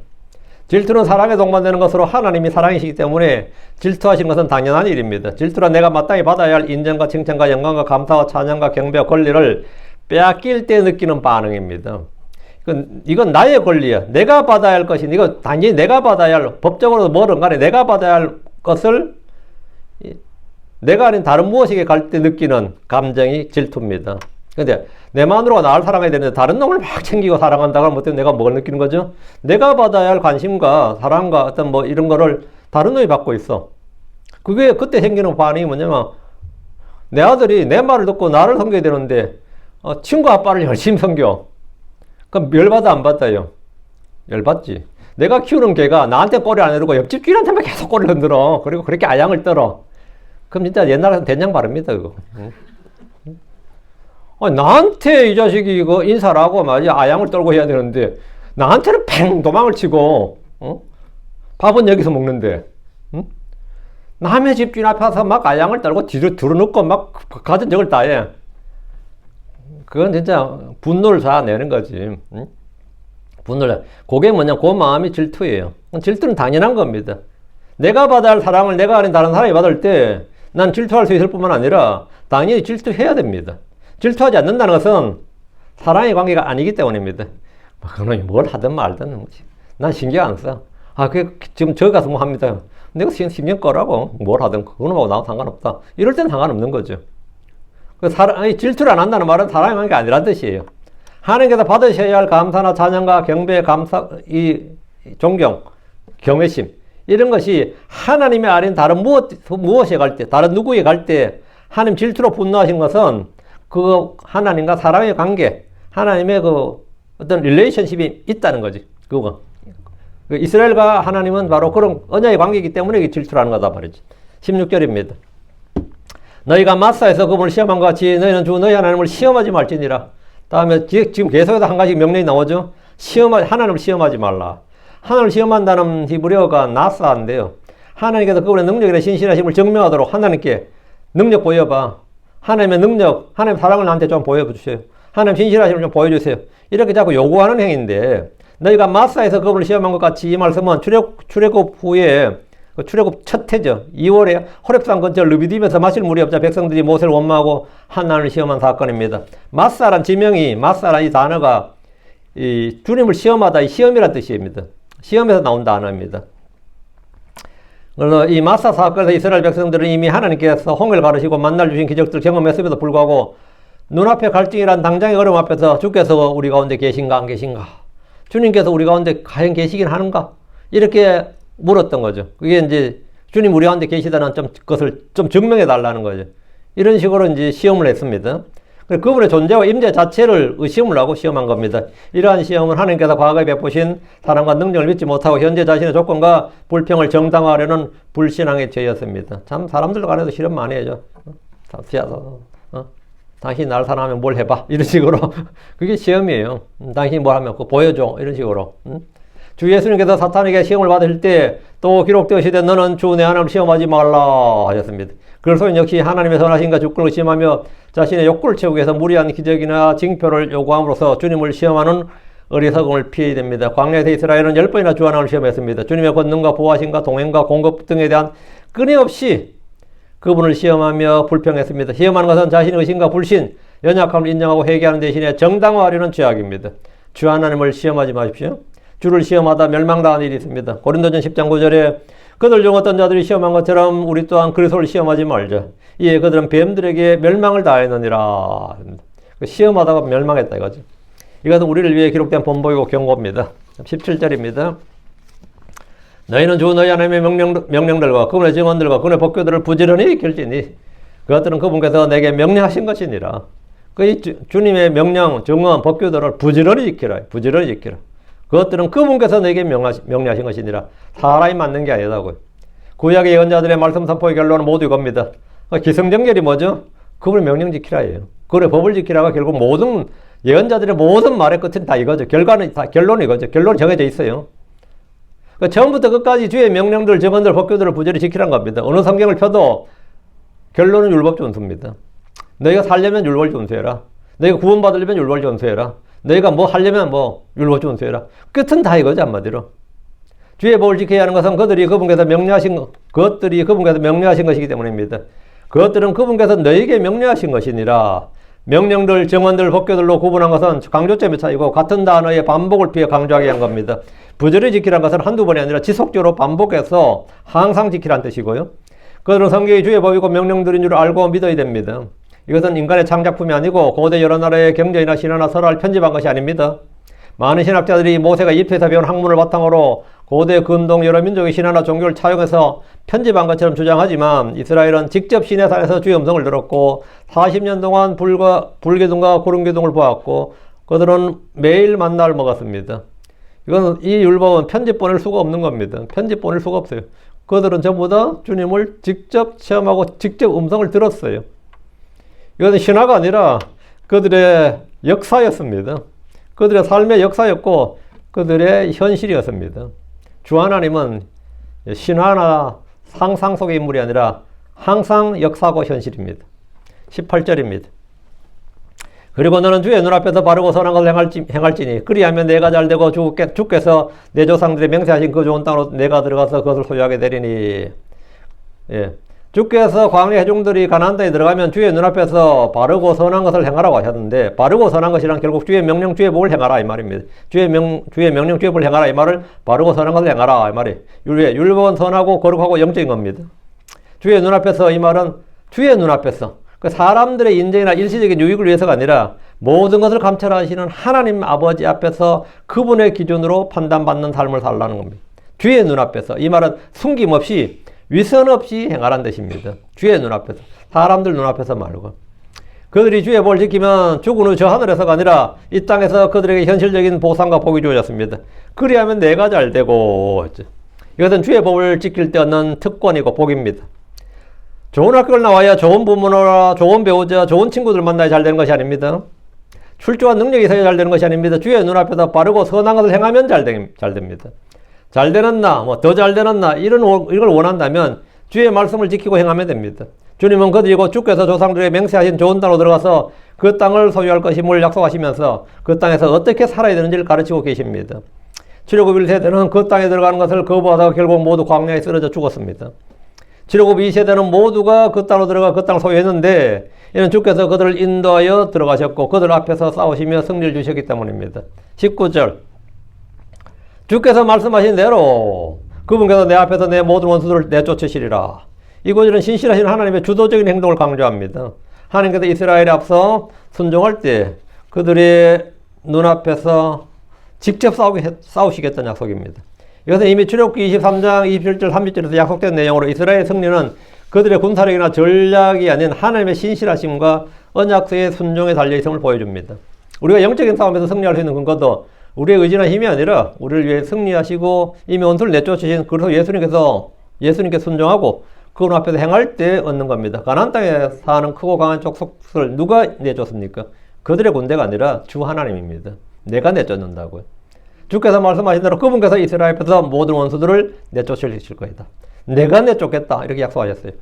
질투는 사랑에 동반되는 것으로 하나님이 사랑이시기 때문에 질투하시는 것은 당연한 일입니다. 질투란 내가 마땅히 받아야 할 인정과 칭찬과 영광과 감사와 찬양과 경배와 권리를 빼앗길 때 느끼는 반응입니다. 이건 나의 권리야. 내가 받아야 할 것이, 이거 단지 내가 받아야 할, 법적으로도 뭐든 간에 내가 받아야 할 것을 내가 아닌 다른 무엇에게 갈 때 느끼는 감정이 질투입니다. 근데 내 마누라가 나를 사랑해야 되는데 다른 놈을 막 챙기고 사랑한다고 하면 내가 뭘 느끼는 거죠? 내가 받아야 할 관심과 사랑과 어떤 뭐 이런 거를 다른 놈이 받고 있어. 그게 그때 생기는 반응이 뭐냐면 내 아들이 내 말을 듣고 나를 섬겨야 되는데 친구 아빠를 열심히 섬겨. 그럼 열받아 안 받아요? 열받지. 내가 키우는 개가 나한테 꼬리 안 흔들고 옆집 주인한테만 계속 꼬리를 흔들어. 그리고 그렇게 아양을 떨어. 그럼 진짜 옛날에 된장 바릅니다, 그거. 나한테 이 자식이 이거 인사를 하고 말이야 아양을 떨고 해야 되는데 나한테는 팽 도망을 치고 밥은 여기서 먹는데 남의 집주인 앞에서 막 아양을 떨고 뒤로 들어눕고 막 가진 적을 다 해. 그건 진짜 분노를 자아내는 거지. 분노를. 그게 뭐냐, 그 마음이 질투예요. 질투는 당연한 겁니다. 내가 받아야 할 사랑을 내가 아닌 다른 사람이 받을 때 난 질투할 수 있을 뿐만 아니라 당연히 질투해야 됩니다. 질투하지 않는다는 것은 사랑의 관계가 아니기 때문입니다. 그놈이 뭘 하든 말든 난 신경 안 써. 지금 저기 가서 뭐 합니다. 내가 신경 꺼라고 뭘 하든 그놈하고 나하고 상관없다. 이럴 땐 상관없는 거죠. 질투를 안 한다는 말은 사랑의 관계가 아니란 뜻이에요. 하나님께서 받으셔야 할 감사나 찬양과 경배, 감사, 존경, 경외심 이런 것이 하나님이 아닌 다른 무엇에 갈 때, 다른 누구에 갈 때 하나님 질투로 분노하신 것은 그 하나님과 사랑의 관계, 하나님의 그 어떤 릴레이션십이 있다는 거지. 그거. 이스라엘과 하나님은 바로 그런 언약의 관계이기 때문에 질투라는 거다 말이지. 16절입니다. 너희가 마사에서 그분을 시험한 것 같이 너희는 주 너희 하나님을 시험하지 말지니라. 다음에 지금 계속해서 한 가지 명령이 나오죠. 하나님을 시험하지 말라. 하나님을 시험한다는 히브리어가 나사인데요. 하나님께서 그분의 능력이나 신실하심을 증명하도록 하나님께 능력 보여봐. 하나님의 능력, 하나님의 사랑을 나한테 좀 보여주세요. 하나님 신실하심을 좀 보여주세요. 이렇게 자꾸 요구하는 행위인데 너희가 마사에서 그분을 시험한 것 같이 이 말씀은 출애굽 후에 그 출애굽 첫 해죠. 2월에 호렙산 근처 르비딤에서 마실 물이 없자 백성들이 모세를 원망하고 하나님을 시험한 사건입니다. 마사란 지명이, 마사란 이 단어가 이 주님을 시험하다, 이 시험이라는 뜻입니다. 시험에서 나온 단어입니다. 그래서 이 마사 사건에서 이스라엘 백성들은 이미 하나님께서 홍해를 가르시고 만날 주신 기적들 경험했음에도 불구하고 눈앞에 갈증이란 당장의 어려움 앞에서 주께서 우리 가운데 계신가 안 계신가? 주님께서 우리 가운데 과연 계시긴 하는가? 이렇게 물었던 거죠. 그게 이제 주님 우리 가운데 계시다는 그것을 좀 증명해 달라는 거죠. 이런 식으로 이제 시험을 했습니다. 그분의 존재와 임재 자체를 의심을 하고 시험한 겁니다. 이러한 시험은 하나님께서 과거에 베푸신 사랑과 능력을 믿지 못하고 현재 자신의 조건과 불평을 정당화하려는 불신앙의 죄였습니다. 참 사람들 간에도 실험 많이 해죠. 당신이 나를 사랑하면 뭘 해봐. 이런 식으로. 그게 시험이에요. 당신이 뭘 하면 그거 보여줘. 이런 식으로. 주 예수님께서 사탄에게 시험을 받으실 때 또 기록되어시되 너는 주 내 하나님을 시험하지 말라 하셨습니다. 그래서 역시 하나님의 선하신가 주권을 의심하며 자신의 욕구를 채우기 위해서 무리한 기적이나 징표를 요구함으로써 주님을 시험하는 어리석음을 피해야 됩니다. 광야에서 이스라엘은 10번이나 주 하나님을 시험했습니다. 주님의 권능과 보호하심과 동행과 공급 등에 대한 끊임없이 그분을 시험하며 불평했습니다. 시험하는 것은 자신의 의심과 불신, 연약함을 인정하고 회개하는 대신에 정당화하려는 죄악입니다. 주 하나님을 시험하지 마십시오. 주를 시험하다 멸망당한 일이 있습니다. 고린도전 10장 9절에 그들 중 어떤 자들이 시험한 것처럼 우리 또한 그리스도를 시험하지 말자. 이에 그들은 뱀들에게 멸망을 다하였느니라. 시험하다가 멸망했다 이거죠. 이것은 우리를 위해 기록된 본보이고 경고입니다. 17절입니다. 너희는 주 너희 하나님의 명령들과 그분의 증언들과 그분의 법궤들을 부지런히 지킬지니 그것들은 그분께서 내게 명령하신 것이니라. 그 주님의 명령, 증언, 법궤들을 부지런히 지키라. 부지런히 지키라. 그것들은 그분께서 내게 명령하신 것이니라. 사람이 맞는 게 아니다고요. 구약의 예언자들의 말씀 선포의 결론은 모두 이겁니다. 기승전결이 뭐죠? 그분의 명령 지키라예요. 그분의 법을 지키라가 결국 모든 예언자들의 모든 말의 끝은 다 이거죠. 결과는 다 결론이 이거죠. 결론이 정해져 있어요. 그러니까 처음부터 끝까지 주의 명령들, 증언들, 법규들을 부지런히 지키라는 겁니다. 어느 성경을 펴도 결론은 율법 준수입니다. 너희가 살려면 율법을 준수해라. 너희가 구원받으려면 율법을 준수해라. 너희가 뭐 하려면 뭐 율법 준수해라. 끝은 다 이거죠, 한마디로. 주의 법을 지켜야 하는 것은 그분께서 명령하신 것이기 때문입니다. 그것들은 그분께서 너희에게 명령하신 것이니라. 명령들, 정언들, 법규들로 구분한 것은 강조점이 차이고 같은 단어의 반복을 피해 강조하게 한 겁니다. 부지런히 지키라는 것은 한두 번이 아니라 지속적으로 반복해서 항상 지키라는 뜻이고요. 그들은 성경이 주의 법이고 명령들인 줄 알고 믿어야 됩니다. 이것은 인간의 창작품이 아니고 고대 여러 나라의 경전이나 신화나 설화를 편집한 것이 아닙니다. 많은 신학자들이 모세가 이집트에서 배운 학문을 바탕으로 고대 근동 여러 민족의 신화나 종교를 차용해서 편집한 것처럼 주장하지만 이스라엘은 직접 시내산에서 주의 음성을 들었고 40년 동안 불기둥과 구름기둥을 보았고 그들은 매일 만나를 먹었습니다. 이건 이 율법은 편집 보낼 수가 없는 겁니다. 편집 보낼 수가 없어요. 그들은 전부 다 주님을 직접 체험하고 직접 음성을 들었어요. 이것은 신화가 아니라 그들의 역사였습니다. 그들의 삶의 역사였고 그들의 현실이었습니다. 주 하나님은 신화나 상상 속의 인물이 아니라 항상 역사고 현실입니다. 18절입니다. 그리고 너는 주의 눈앞에서 바르고 선한 것을 행할지니 그리하면 내가 잘되고 주께서 내 조상들의 맹세하신 그 좋은 땅으로 내가 들어가서 그것을 소유하게 되리니. 예. 주께서 광야 회중들이 가나안 땅에 들어가면 주의 눈앞에서 바르고 선한 것을 행하라고 하셨는데 바르고 선한 것이란 결국 주의 명령, 주의 법을 행하라 이 말입니다. 주의 명령, 주의 법을 행하라 이 말을 바르고 선한 것을 행하라 이 말이 율법은 선하고 거룩하고 영적인 겁니다. 주의 눈앞에서 이 말은 주의 눈앞에서 그 사람들의 인정이나 일시적인 유익을 위해서가 아니라 모든 것을 감찰하시는 하나님 아버지 앞에서 그분의 기준으로 판단받는 삶을 살라는 겁니다. 주의 눈앞에서 이 말은 숨김없이 위선 없이 행하라는 뜻입니다. 주의 눈앞에서. 사람들 눈앞에서 말고. 그들이 주의 법을 지키면 죽은 후 저 하늘에서가 아니라 이 땅에서 그들에게 현실적인 보상과 복이 주어졌습니다. 그리하면 내가 잘되고. 이것은 주의 법을 지킬 때 얻는 특권이고 복입니다. 좋은 학교를 나와야 좋은 부모나 좋은 배우자, 좋은 친구들 만나야 잘 되는 것이 아닙니다. 출중한 능력이 있어야 잘 되는 것이 아닙니다. 주의 눈앞에서 바르고 선한 것을 행하면 잘 됩니다. 잘 되는 나, 더 잘 되는 나, 이걸 원한다면 주의 말씀을 지키고 행하면 됩니다. 주님은 그들이고 주께서 조상들에게 맹세하신 좋은 땅으로 들어가서 그 땅을 소유할 것임을 약속하시면서 그 땅에서 어떻게 살아야 되는지를 가르치고 계십니다. 출애굽 1세대는 그 땅에 들어가는 것을 거부하다가 결국 모두 광야에 쓰러져 죽었습니다. 출애굽 2세대는 모두가 그 땅으로 들어가 그 땅을 소유했는데 이는 주께서 그들을 인도하여 들어가셨고 그들 앞에서 싸우시며 승리를 주셨기 때문입니다. 19절 주께서 말씀하신 대로 그분께서 내 앞에서 내 모든 원수들을 내쫓으시리라. 이 구절은 신실하신 하나님의 주도적인 행동을 강조합니다. 하나님께서 이스라엘에 앞서 순종할 때 그들의 눈앞에서 직접 싸우시겠다는 약속입니다. 이것은 이미 출애굽기 23장 27절 30절에서 약속된 내용으로 이스라엘의 승리는 그들의 군사력이나 전략이 아닌 하나님의 신실하심과 언약서의 순종에 달려있음을 보여줍니다. 우리가 영적인 싸움에서 승리할 수 있는 근거도 우리의 의지나 힘이 아니라 우리를 위해 승리하시고 이미 원수를 내쫓으신 그리스도 예수님께 순종하고 그분 앞에서 행할 때 얻는 겁니다. 가나안 땅에 사는 크고 강한 족속을 누가 내쫓습니까? 그들의 군대가 아니라 주 하나님입니다. 내가 내쫓는다고요. 주께서 말씀하신 대로 그분께서 이스라엘 앞에서 모든 원수들을 내쫓으실 것이다. 내가 내쫓겠다 이렇게 약속하셨어요.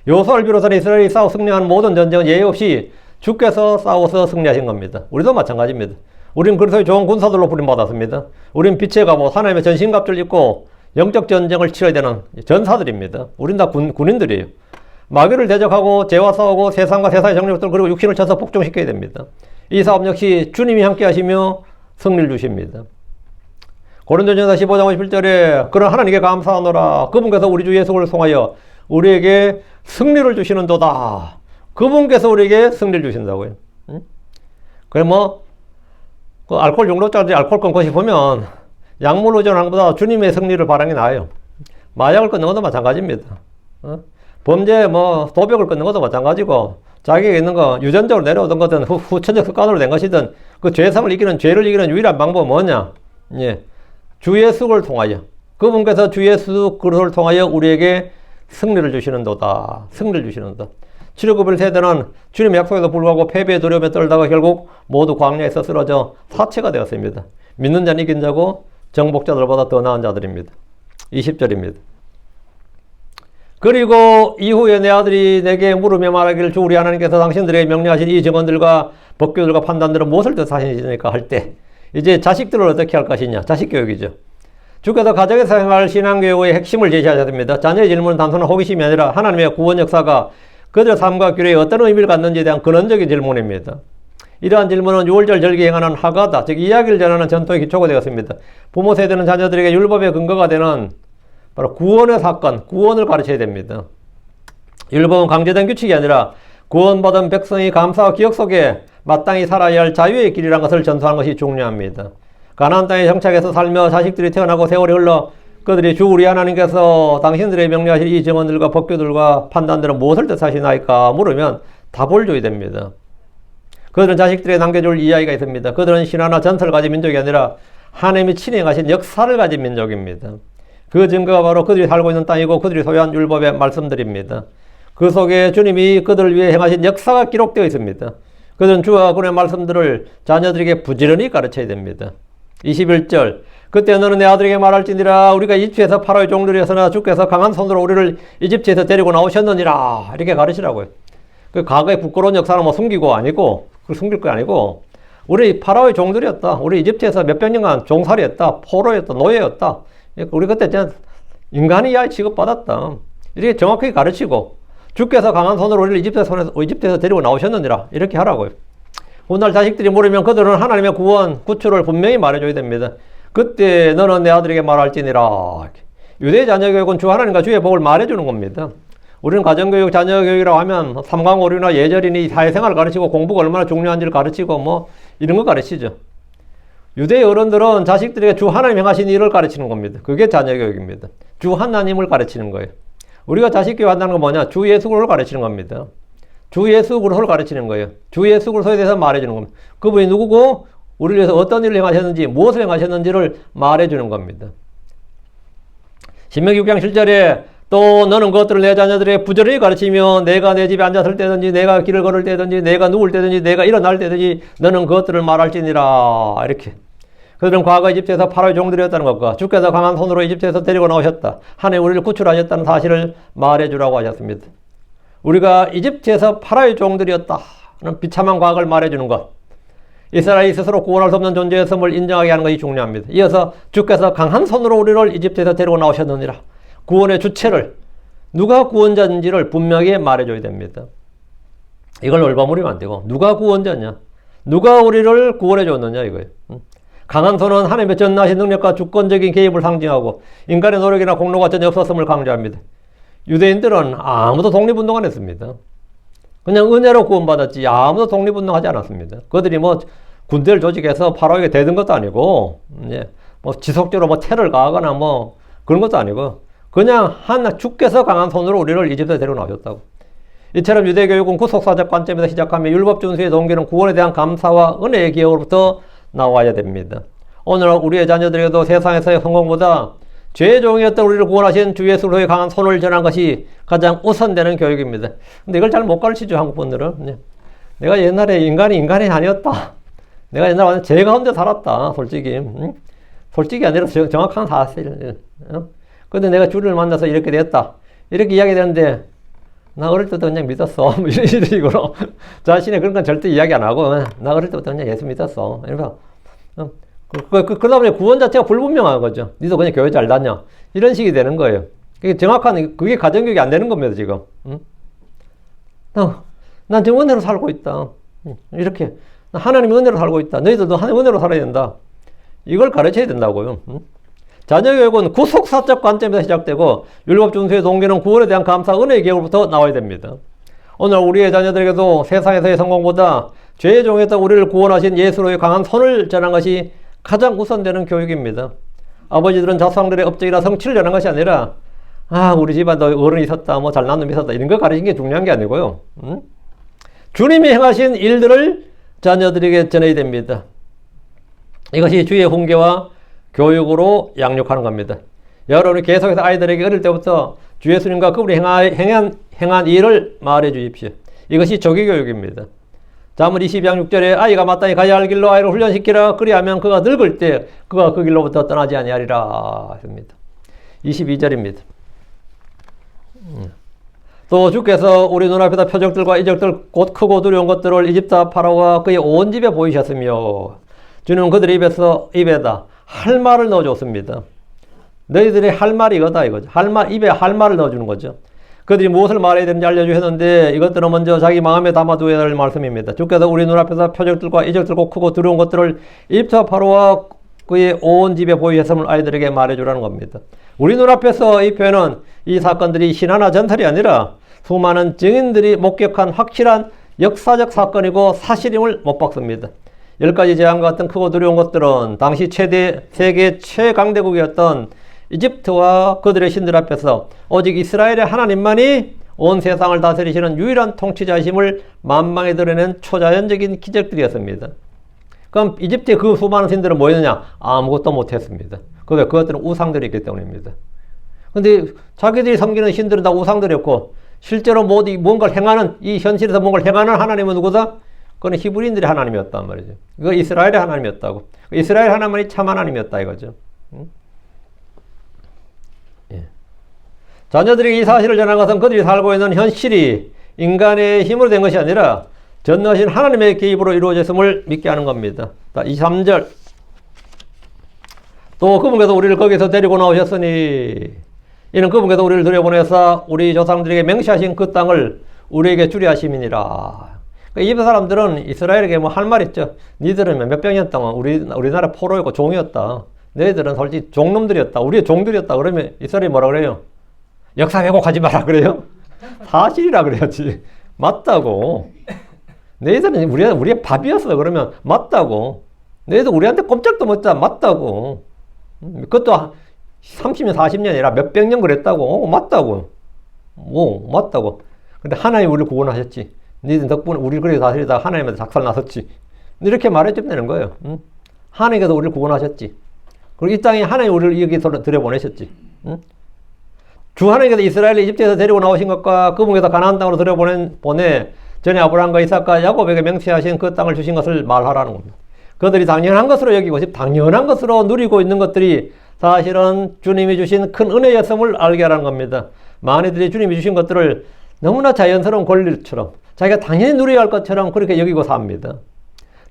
여호수아를 비롯해서 이스라엘이 싸워 승리한 모든 전쟁은 예외 없이 주께서 싸워서 승리하신 겁니다. 우리도 마찬가지입니다. 우리는 그리스도의 좋은 군사들로 부름받았습니다. 우리는 빛의 갑옷 하나님의 전신갑주를 입고 영적 전쟁을 치러야 되는 전사들입니다. 우린 다 군인들이에요. 마귀를 대적하고 죄와 싸우고 세상과 세상의 정력들 그리고 육신을 쳐서 복종시켜야 됩니다. 이 싸움 역시 주님이 함께 하시며 승리를 주십니다. 고린도전서 15장 51절에 그런 하나님께 감사하노라 그분께서 우리 주 예수를 통하여 우리에게 승리를 주시는도다. 그분께서 우리에게 승리를 주신다고요. 응? 그래 그 알코올 중독자들이 알코올 끊고시 보면 약물 의존하는 것보다 주님의 승리를 바라는 게 나아요. 마약을 끊는 것도 마찬가지입니다. 범죄 도벽을 끊는 것도 마찬가지고 자기에게 있는 거 유전적으로 내려오던 거든 후천적 습관으로 된 것이든 그 죄성을 이기는 죄를 이기는 유일한 방법은 뭐냐? 예. 주 예수를 통하여 그분께서 주 예수 그리스도를 통하여 우리에게 승리를 주시는도다. 승리를 주시는다. 출애굽 1세대는 주님의 약속에도 불구하고 패배의 두려움에 떨다가 결국 모두 광야에서 쓰러져 사체가 되었습니다. 믿는 자는 이긴 자고 정복자들보다 더 나은 자들입니다. 20절입니다. 그리고 이후에 내 아들이 내게 물으며 말하기를 주 우리 하나님께서 당신들에게 명령하신 이 증언들과 법규들과 판단들은 무엇을 뜻하시니까 할 때 이제 자식들을 어떻게 할 것이냐. 자식교육이죠. 주께서 가정에서 행할 신앙교육의 핵심을 제시하셨습니다. 자녀의 질문은 단순한 호기심이 아니라 하나님의 구원 역사가 그들의 삶과 규례에 어떤 의미를 갖는지에 대한 근원적인 질문입니다. 이러한 질문은 유월절 절기에 행하는 하가다, 즉 이야기를 전하는 전통의 기초가 되었습니다. 부모 세대는 자녀들에게 율법의 근거가 되는 바로 구원의 사건, 구원을 가르쳐야 됩니다. 율법은 강제된 규칙이 아니라 구원받은 백성이 감사와 기억 속에 마땅히 살아야 할 자유의 길이라는 것을 전수하는 것이 중요합니다. 가나안 땅에 정착해서 살며 자식들이 태어나고 세월이 흘러 그들이 주 우리 하나님께서 당신들의 명령하신 이 증언들과 법규들과 판단들은 무엇을 뜻하시나이까 물으면 답을 줘야 됩니다. 그들은 자식들에게 남겨줄 이야기가 있습니다. 그들은 신화나 전설을 가진 민족이 아니라 하나님이 친행하신 역사를 가진 민족입니다. 그 증거가 바로 그들이 살고 있는 땅이고 그들이 소유한 율법의 말씀들입니다. 그 속에 주님이 그들을 위해 행하신 역사가 기록되어 있습니다. 그들은 주와 그의 말씀들을 자녀들에게 부지런히 가르쳐야 됩니다. 21절 그때 너는 내 아들에게 말할지니라 우리가 이집트에서 파라오의 종들이었으나 주께서 강한 손으로 우리를 이집트에서 데리고 나오셨느니라 이렇게 가르치라고요. 그 과거의 부끄러운 역사는 숨기고 아니고 그걸 숨길 거 아니고 우리 파라오의 종들이었다. 우리 이집트에서 몇백 년간 종살이했다. 포로였다. 노예였다. 우리 그때 그냥 인간이야 취급받았다. 이렇게 정확하게 가르치고 주께서 강한 손으로 우리를 이집트에서 데리고 나오셨느니라 이렇게 하라고요. 오늘 자식들이 물으면 그들은 하나님의 구원, 구출을 분명히 말해줘야 됩니다. 그때 너는 내 아들에게 말할지니라. 유대 자녀교육은 주 하나님과 주의 복을 말해주는 겁니다. 우리는 가정교육, 자녀교육이라고 하면 삼강오류나 예절이니 사회생활을 가르치고 공부가 얼마나 중요한지를 가르치고 이런 거 가르치죠. 유대 어른들은 자식들에게 주 하나님 행하신 일을 가르치는 겁니다. 그게 자녀교육입니다. 주 하나님을 가르치는 거예요. 우리가 자식교육 한다는 건 뭐냐? 주 예수 그리스도를 가르치는 겁니다. 주 예수 그리스도를 가르치는 거예요. 주 예수 그리스도에 대해서 말해주는 겁니다. 그분이 누구고 우리를 위해서 어떤 일을 행하셨는지 무엇을 행하셨는지를 말해주는 겁니다. 신명기 6장 7절에 또 너는 그것들을 내 자녀들에게 부지런히 가르치며 내가 내 집에 앉았을 때든지 내가 길을 걸을 때든지 내가 누울 때든지 내가 일어날 때든지 너는 그것들을 말할지니라 이렇게. 그들은 과거 이집트에서 파라오의 종들이었다는 것과 주께서 강한 손으로 이집트에서 데리고 나오셨다. 하나님 우리를 구출하셨다는 사실을 말해주라고 하셨습니다. 우리가 이집트에서 파라오의 종들이었다는 비참한 과거를 말해주는 것. 이스라엘이 스스로 구원할 수 없는 존재였음을 인정하게 하는 것이 중요합니다. 이어서 주께서 강한 손으로 우리를 이집트에서 데리고 나오셨느니라. 구원의 주체를, 누가 구원자인지를 분명히 말해줘야 됩니다. 이걸 얼버무리면 안 되고, 누가 구원자냐? 누가 우리를 구원해 줬느냐 이거예요. 강한 손은 하나님의 전능하신 능력과 주권적인 개입을 상징하고 인간의 노력이나 공로가 전혀 없었음을 강조합니다. 유대인들은 아무도 독립운동 안 했습니다. 그냥 은혜로 구원받았지 아무도 독립운동 하지 않았습니다. 그들이 뭐 군대를 조직해서 파라오에게 대든 것도 아니고, 뭐 지속적으로 뭐 테러를 가하거나 뭐 그런 것도 아니고, 그냥 주께서 강한 손으로 우리를 이집트에 데리고 나오셨다고. 이처럼 유대교육은 구속사적 관점에서 시작하며 율법 준수의 동기는 구원에 대한 감사와 은혜의 기억으로부터 나와야 됩니다. 오늘 우리의 자녀들에게도 세상에서의 성공보다 죄의 종이었던 우리를 구원하신 주 예수로의 강한 손을 전한 것이 가장 우선되는 교육입니다. 근데 이걸 잘 못 가르치죠, 한국 분들은. 내가 옛날에 인간이 아니었다. 내가 옛날에 완전 죄 가운데 살았다, 솔직히. 솔직히 아니라 정확한 사실. 근데 내가 주를 만나서 이렇게 됐다. 이렇게 이야기되는데, 나 어릴 때부터 그냥 믿었어. 이런 식으로. 자신의 그런 건 절대 이야기 안 하고, 나 어릴 때부터 그냥 예수 믿었어. 이러면서, 그러다 보니 구원 자체가 불분명한 거죠. 니도 그냥 교회 잘 다녀. 이런 식이 되는 거예요. 그게 정확한, 그게 가정교육이 안 되는 겁니다, 지금. 난 지금 은혜로 살고 있다. 이렇게. 하나님의 은혜로 살고 있다. 너희들도 하나님의 은혜로 살아야 된다. 이걸 가르쳐야 된다고요. 자녀교육은 구속사적 관점에서 시작되고 율법 준수의 동기는 구원에 대한 감사, 은혜의 기억으로부터 나와야 됩니다. 오늘 우리의 자녀들에게도 세상에서의 성공보다 죄의 종에서 우리를 구원하신 예수로의 강한 손을 전한 것이 가장 우선되는 교육입니다. 아버지들은 자손들의 업적이나 성취를 전한 것이 아니라 우리 집안도 어른이 있었다, 뭐 잘난 놈이 있었다, 이런 거 가르치는 게 중요한 게 아니고요. 주님이 행하신 일들을 자녀들에게 전해야 됩니다. 이것이 주의 훈계와 교육으로 양육하는 겁니다. 여러분이 계속해서 아이들에게 어릴 때부터 주 예수님과 그분이 행한 일을 말해 주십시오. 이것이 조기교육입니다. 잠언 22장 6절에 아이가 마땅히 가야 할 길로 아이를 훈련시키라. 그리하면 그가 늙을 때 그가 그 길로부터 떠나지 아니하리라 했습니다. 22절입니다. 또 주께서 우리 눈앞에다 표적들과 이적들 곧 크고 두려운 것들을 이집트 파라오와 그의 온 집에 보이셨으며 주는 그들의 입에다 할 말을 넣어줬습니다. 너희들이 할 말이 이거다 이거죠. 입에 할 말을 넣어주는 거죠. 그들이 무엇을 말해야 되는지 알려주셨는데 이것들은 먼저 자기 마음에 담아두어야 할 말씀입니다. 주께서 우리 눈앞에서 표적들과 이적들 곧 크고 두려운 것들을 이집트 파라오와 그의 온 집에 보이셨음을 아이들에게 말해주라는 겁니다. 우리 눈앞에서 이 표현은 이 사건들이 신화나 전설이 아니라 수많은 증인들이 목격한 확실한 역사적 사건이고 사실임을 못 박습니다. 10가지 재앙과 같은 크고 두려운 것들은 당시 세계 최강대국이었던 이집트와 그들의 신들 앞에서 오직 이스라엘의 하나님만이 온 세상을 다스리시는 유일한 통치자이심을 만방에 드러낸 초자연적인 기적들이었습니다. 그럼 이집트의 그 수많은 신들은 뭐였느냐? 아무것도 못했습니다. 그것들은 우상들이 있기 때문입니다. 근데 자기들이 섬기는 신들은 다 우상들이었고 실제로 뭔가를 행하는, 이 현실에서 뭔가를 행하는 하나님은 누구다? 그건 히브리인들의 하나님이었단 말이죠. 그거 이스라엘의 하나님이었다고. 이스라엘 하나님이 참 하나님이었다 이거죠. 자녀들에게 이 사실을 전한 것은 그들이 살고 있는 현실이 인간의 힘으로 된 것이 아니라 전능하신 하나님의 개입으로 이루어졌음을 믿게 하는 겁니다. 23절. 또 그분께서 우리를 거기서 데리고 나오셨으니 이는 그분께서 우리를 들여보내사 우리 조상들에게 맹세하신 그 땅을 우리에게 주리 하심이니라. 이 사람들은 이스라엘에게 뭐 할 말 있죠. 니들은 몇백 년 동안 우리나라 포로였고 종이었다. 너희들은 솔직히 종놈들이었다. 우리의 종들이었다. 그러면 이스라엘이 뭐라 그래요? 역사 왜곡하지 마라 그래요? 사실이라 그래야지. 맞다고. 너희들은 우리의 밥이었어. 그러면 맞다고. 너희들 우리한테 꼼짝도 못했다. 맞다고. 그것도 30년, 40년이 아니라 몇백 년 그랬다고. 맞다고. 맞다고. 근데 하나님이 우리를 구원하셨지. 너희들 덕분에 우리를 그렇게 다스리다가 하나님한테 작살 났었지. 이렇게 말해주면 되는 거예요. 하나님께서 우리를 구원하셨지. 그리고 이 땅에 하나님이 우리를 여기 들여보내셨지. 주 하나님께서 이스라엘을 이집트에서 데리고 나오신 것과 그분께서 가나안 땅으로 들여보내 전에 아브라함과 이삭과 야곱에게 맹세하신 그 땅을 주신 것을 말하라는 겁니다. 그들이 당연한 것으로 여기고 당연한 것으로 누리고 있는 것들이 사실은 주님이 주신 큰 은혜였음을 알게 하라는 겁니다. 많이들이 주님이 주신 것들을 너무나 자연스러운 권리처럼 자기가 당연히 누려야 할 것처럼 그렇게 여기고 삽니다.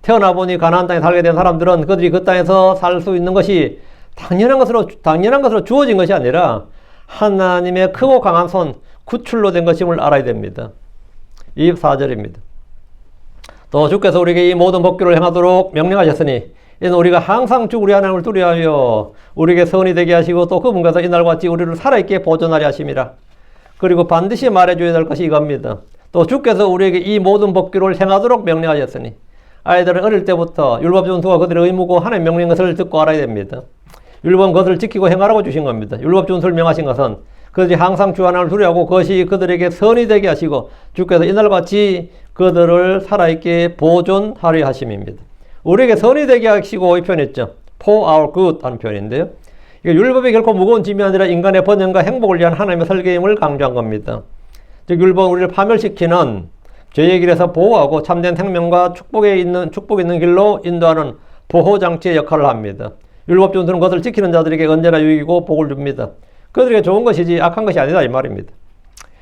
태어나 보니 가나안 땅에 살게 된 사람들은 그들이 그 땅에서 살 수 있는 것이 당연한 것으로 주어진 것이 아니라 하나님의 크고 강한 손, 구출로 된 것임을 알아야 됩니다. 24절입니다. 또 주께서 우리에게 이 모든 법규를 행하도록 명령하셨으니 이는 우리가 항상 주 우리 하나님을 두려워하여 우리에게 선이 되게 하시고 또 그분께서 이날과 같이 우리를 살아있게 보존하려 하심이라. 그리고 반드시 말해줘야 될 것이 이겁니다. 또 주께서 우리에게 이 모든 법규를 행하도록 명령하셨으니 아이들은 어릴 때부터 율법 준수가 그들의 의무고 하나님의 명령 것을 듣고 알아야 됩니다. 율법은 그것을 지키고 행하라고 주신 겁니다. 율법 준수를 명하신 것은 그들이 항상 주 하나님을 두려워하고 그것이 그들에게 선이 되게 하시고 주께서 이날과 같이 그들을 살아있게 보존하려 하심입니다. 우리에게 선이 되게 하시고 이 표현했죠. For our good 하는 표현인데요. 율법이 결코 무거운 짐이 아니라 인간의 번영과 행복을 위한 하나님의 설계임을 강조한 겁니다. 즉 율법은 우리를 파멸시키는 죄의 길에서 보호하고 참된 생명과 축복이 있는 길로 인도하는 보호장치의 역할을 합니다. 율법 준수는 그것을 지키는 자들에게 언제나 유익이고 복을 줍니다. 그들에게 좋은 것이지 악한 것이 아니다 이 말입니다.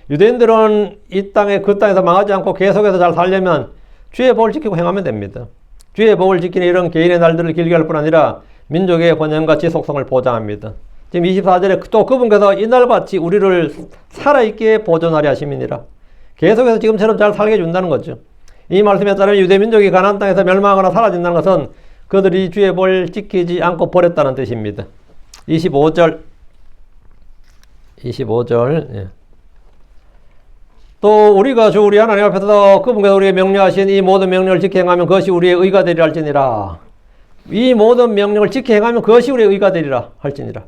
유대인들은 이 땅에 그 땅에서 망하지 않고 계속해서 잘 살려면 주의 법을 지키고 행하면 됩니다. 주의 법을 지키는 이런 개인의 날들을 길게 할 뿐 아니라 민족의 번영과 지속성을 보장합니다. 지금 24절에 또 그분께서 이날과 같이 우리를 살아있게 보존하려 하심이니라. 계속해서 지금처럼 잘 살게 해준다는 거죠. 이 말씀에 따르면 유대 민족이 가나안 땅에서 멸망하거나 사라진다는 것은 그들이 주의 법을 지키지 않고 버렸다는 뜻입니다. 25절. 예. 또 우리가 주 우리 하나님 앞에서 그분께서 우리에게 명령하신 이 모든 명령을 지켜 행하면 그것이 우리의 의가 되리라 할지니라. 이 모든 명령을 지켜 행하면 그것이 우리의 의가 되리라 할지니라.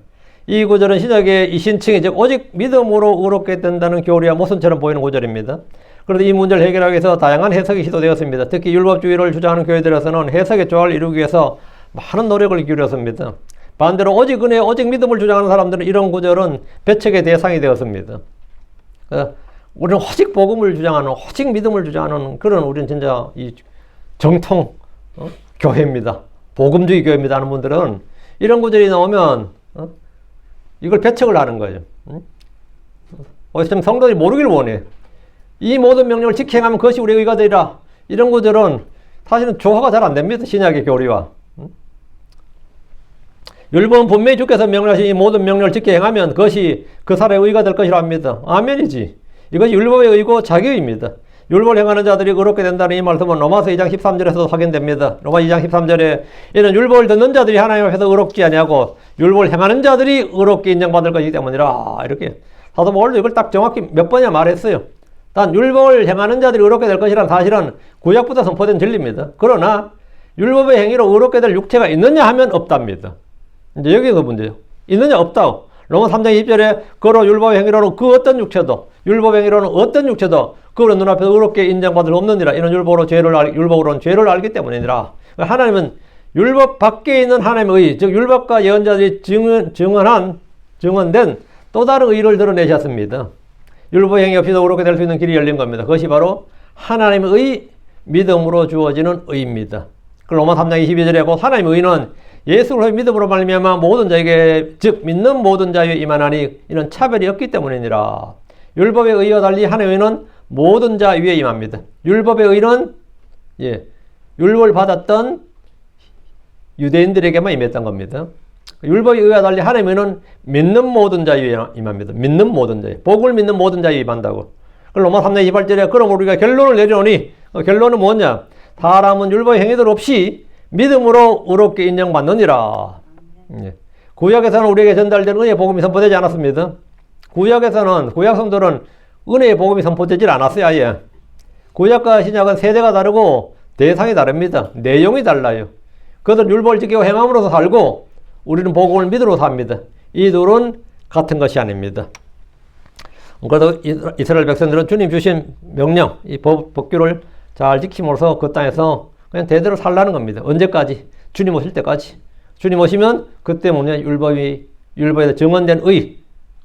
이 구절은 신약의 이 신칭이 즉 오직 믿음으로 의롭게 된다는 교리와 모순처럼 보이는 구절입니다. 그런데 이 문제를 해결하기 위해서 다양한 해석이 시도되었습니다. 특히 율법주의를 주장하는 교회들에서는 해석의 조화를 이루기 위해서 많은 노력을 기울였습니다. 반대로 오직 은혜, 오직 믿음을 주장하는 사람들은 이런 구절은 배척의 대상이 되었습니다. 우리는 오직 복음을 주장하는, 오직 믿음을 주장하는 그런 우리는 진짜 이 정통 교회입니다. 복음주의 교회입니다 하는 분들은 이런 구절이 나오면 이걸 배척을 하는 거예요. 어쩌면 성도들이 모르길 원해. 이 모든 명령을 지켜 행하면 그것이 우리의 의가 되리라. 이런 구절은 사실은 조화가 잘 안 됩니다. 신약의 교리와. 율법은 분명히 주께서 명령하신 이 모든 명령을 지켜 행하면 그것이 그 사람의 의가 될 것이라 합니다. 아멘이지. 이것이 율법의 의고 자기의입니다. 율법을 행하는 자들이 의롭게 된다는 이 말씀은 로마서 2장 13절에서도 확인됩니다. 로마 2장 13절에 이는 율법을 듣는 자들이 하나님 앞에서 의롭지 아니하고 율법을 행하는 자들이 의롭게 인정받을 것이기 때문이라. 이렇게 사도 바울도 이걸 딱 정확히 몇 번이나 말했어요. 단 율법을 행하는 자들이 의롭게 될 것이란 사실은 구약부터 선포된 진리입니다. 그러나 율법의 행위로 의롭게 될 육체가 있느냐 하면 없답니다. 이제 여기가 문제예요. 있느냐 없다고. 로마 3장 20절에 그로 율법의 행위로는 그 어떤 육체도 율법의 행위로는 어떤 육체도 그로 눈앞에서 의롭게 인정받을 수 없느니라. 이는 율법으로는 죄를 알기 때문이니라. 하나님은 율법 밖에 있는 하나님의 의, 즉 율법과 예언자들이 증언된 또 다른 의를 드러내셨습니다. 율법의 행위 없이도 의롭게 될 수 있는 길이 열린 겁니다. 그것이 바로 하나님의 의, 믿음으로 주어지는 의입니다. 로마 3장 22절에 곧 하나님의 의는 예수 그리스도의 믿음으로 말미암아 모든 자에게 즉 믿는 모든 자에게 임하나니 이는 차별이 없기 때문이니라. 율법의 의와 달리 하나님의 의는 모든 자 위에 임합니다. 율법의 의는 율법을 받았던 유대인들에게만 임했던 겁니다. 율법의 의와 달리 하나님의 의는 믿는 모든 자 위에 임합니다. 믿는 모든 자, 복을 믿는 모든 자 위에 임한다고. 로마 3장 28절에 그럼 우리가 결론을 내려오니 결론은 뭐냐? 사람은 율법의 행위들 없이 믿음으로 의롭게 인정받느니라. 구약에서는 우리에게 전달된 은혜의 복음이 선포되지 않았습니다. 구약에서는 구약 성도는 은혜의 복음이 선포되질 않았어요. 아예. 구약과 신약은 세대가 다르고 대상이 다릅니다. 내용이 달라요. 그들은 율법을 지키고 행함으로써 살고 우리는 복음을 믿음으로 삽니다. 이 둘은 같은 것이 아닙니다. 그래도 이스라엘 백성들은 주님 주신 명령, 이 법규를 잘 지킴으로써 그 땅에서 그냥 대대로 살라는 겁니다. 언제까지? 주님 오실 때까지. 주님 오시면 그때 뭐냐 율법에 증언된 의,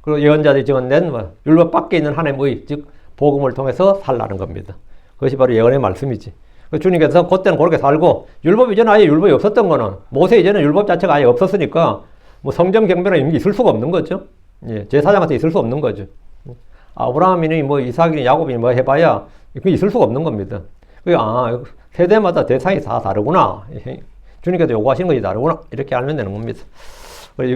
그리고 예언자들이 증언된 율법 밖에 있는 하나님의 의, 즉 복음을 통해서 살라는 겁니다. 그것이 바로 예언의 말씀이지. 주님께서 그때는 그렇게 살고 율법 이전에 아예 율법이 없었던 거는 모세 이전에 율법 자체가 아예 없었으니까 뭐 성전 경배나 이런 게 있을 수가 없는 거죠. 제사장한테 있을 수 없는 거죠. 아브라함이니 뭐 이삭이니 야곱이니 뭐 해봐야 그게 있을 수가 없는 겁니다. 세대마다 대상이 다 다르구나. 주님께서 요구하시는 것이 다르구나. 이렇게 알면 되는 겁니다.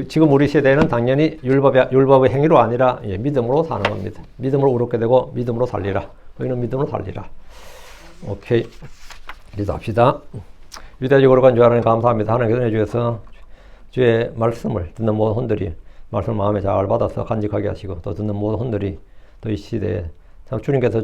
지금 우리 세대는 당연히 율법의 행위로 아니라 믿음으로 사는 겁니다. 믿음으로 의롭게 되고 믿음으로 살리라. 우리는 믿음으로 살리라. 오케이. 기도합시다. 위대하고 거룩한 주 하나님 감사합니다. 하나님께서 내주셔서 주의 말씀을 듣는 모든 혼들이 말씀을 마음에 잘 받아서 간직하게 하시고 또 듣는 모든 혼들이 또 이 시대에 참 주님께서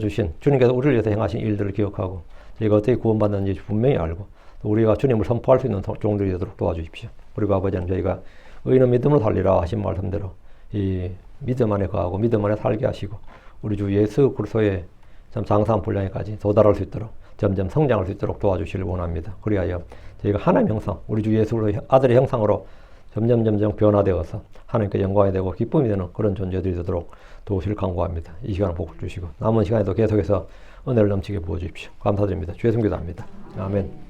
우리를 위해서 행하신 일들을 기억하고 저희가 어떻게 구원받는지 분명히 알고 또 우리가 주님을 선포할 수 있는 종들이 되도록 도와주십시오. 그리고 아버지는 저희가 의인은 믿음으로 살리라 하신 말씀대로 이 믿음 안에 거하고 믿음 안에 살게 하시고 우리 주 예수 그리스도의 참 장사한 분량에까지 도달할 수 있도록 점점 성장할 수 있도록 도와주시길 원합니다. 그리하여 저희가 하나님 형상, 우리 주 예수 아들의 형상으로 점점 변화되어서 하나님께 영광이 되고 기쁨이 되는 그런 존재들이 되도록 도우시길 간구합니다. 이 시간을 복을 주시고 남은 시간에도 계속해서 은혜를 넘치게 부어주십시오. 감사드립니다. 주의 성기도합니다. 아멘.